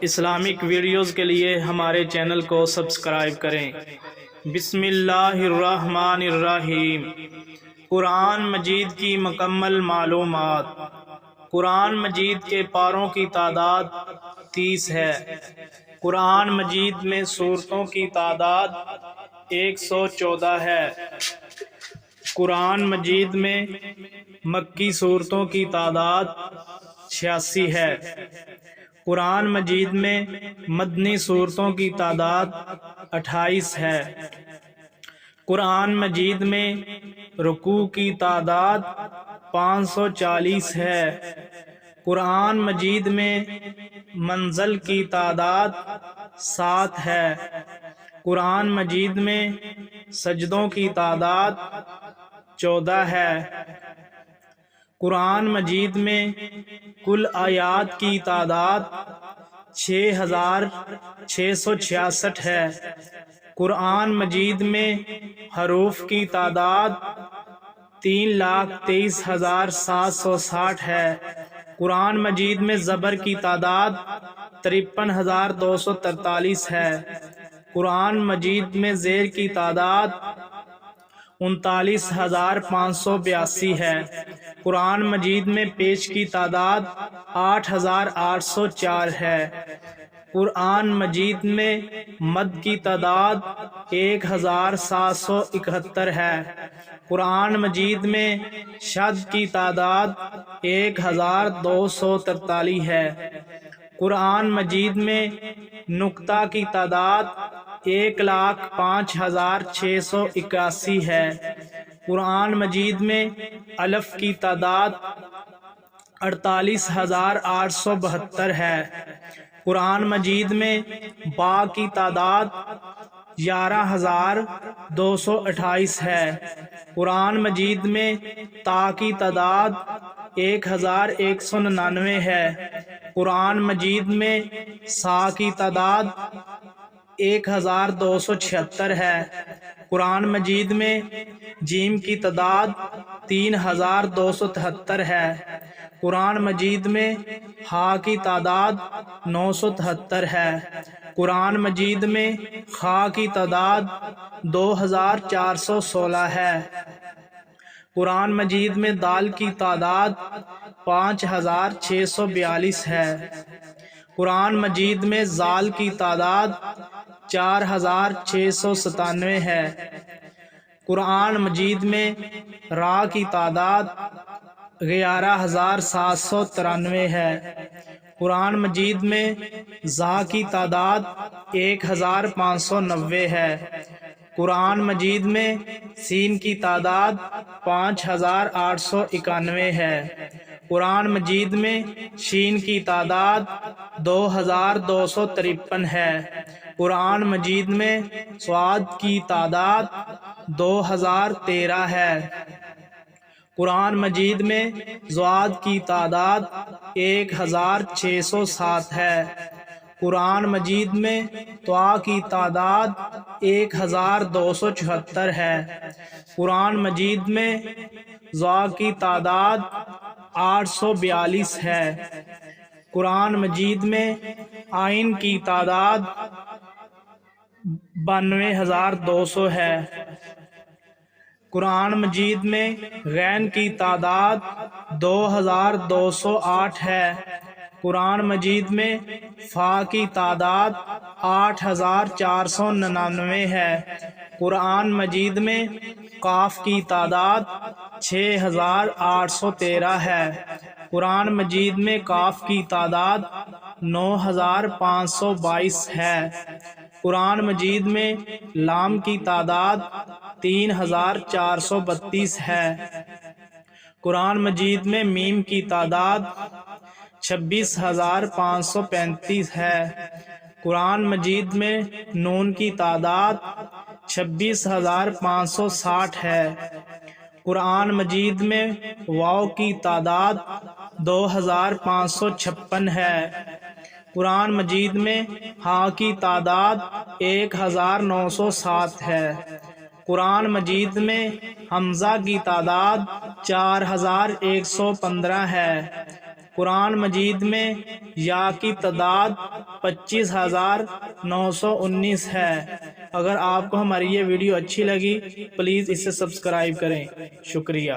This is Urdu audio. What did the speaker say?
اسلامک ویڈیوز کے لیے ہمارے چینل کو سبسکرائب کریں۔ بسم اللہ الرحمن الرحیم۔ قرآن مجید کی مکمل معلومات۔ قرآن مجید کے پاروں کی تعداد 30 ہے۔ قرآن مجید میں سورتوں کی تعداد 114 ہے۔ قرآن مجید میں مکی سورتوں کی تعداد 86 ہے۔ قرآن مجید میں مدنی سورتوں کی تعداد 28 ہے۔ قرآن مجید میں رکوع کی تعداد 540 ہے۔ قرآن مجید میں منزل کی تعداد 7 ہے۔ قرآن مجید میں سجدوں کی تعداد 14 ہے۔ قرآن مجید میں کل آیات کی تعداد 6666 ہے۔ قرآن مجید میں حروف کی تعداد 3,23,760 ہے۔ قرآن مجید میں زبر کی تعداد 53,243 ہے۔ قرآن مجید میں زیر کی تعداد 39,582 ہے۔ قرآن مجید میں پیش کی تعداد 8,804 ہے۔ قرآن مجید میں مد کی تعداد 1,771 ہے۔ قرآن مجید میں شد کی تعداد 1,243 ہے۔ قرآن مجید میں نقطہ کی تعداد 1,05,681 ہے۔ قرآن مجید میں الف کی تعداد 48,872 ہے۔ قرآن مجید میں با کی تعداد 11,228 ہے۔ قرآن مجید میں تا کی تعداد 1,199 ہے۔ قرآن مجید میں سا کی تعداد 1,276 ہے۔ قرآن مجید میں جیم کی تعداد 3,273 ہے۔ قرآن مجید میں ہا کی تعداد 973 ہے۔ قرآن مجید میں خا کی تعداد 2,416 ہے۔ قرآن مجید میں دال کی تعداد 5,642 ہے۔ قرآن مجید میں زال کی تعداد 4,697 ہے۔ قرآن مجید میں را کی تعداد 11,793 ہے۔ قرآن مجید میں زا کی تعداد 1,590 ہے۔ قرآن مجید میں سین کی تعداد 5,891 ہے۔ قرآن مجید میں شین کی تعداد 2,253 ہے۔ قرآن مجید میں صاد کی تعداد 2,013 ہے۔ قرآن مجید میں ضاد کی تعداد 1,607 ہے۔ قرآن مجید میں طا کی تعداد 1,274 ہے۔ قرآن مجید میں ضا کی تعداد 842 ہے۔ قرآن مجید میں عین کی تعداد 92,200 ہے۔ قرآن مجید میں غین کی تعداد 2,208 ہے۔ قرآن مجید میں فا کی تعداد 8,499 ہے۔ قرآن مجید میں قاف کی تعداد 6,813 ہے۔ قرآن مجید میں کاف کی تعداد 9,522 ہے۔ قرآن مجید میں لام کی تعداد 3,432 ہے۔ قرآن مجید میں میم کی تعداد 26,535 ہے۔ قرآن مجید میں نون کی تعداد 26,560 ہے۔ قرآن مجید میں واو کی تعداد 2,556 ہے۔ قرآن مجید میں ہا کی تعداد 1,907 ہے۔ قرآن مجید میں حمزہ کی تعداد 4,115 ہے۔ قرآن مجید میں یا کی تعداد 25,919 ہے۔ اگر آپ کو ہماری یہ ویڈیو اچھی لگی پلیز اسے سبسکرائب کریں۔ شکریہ۔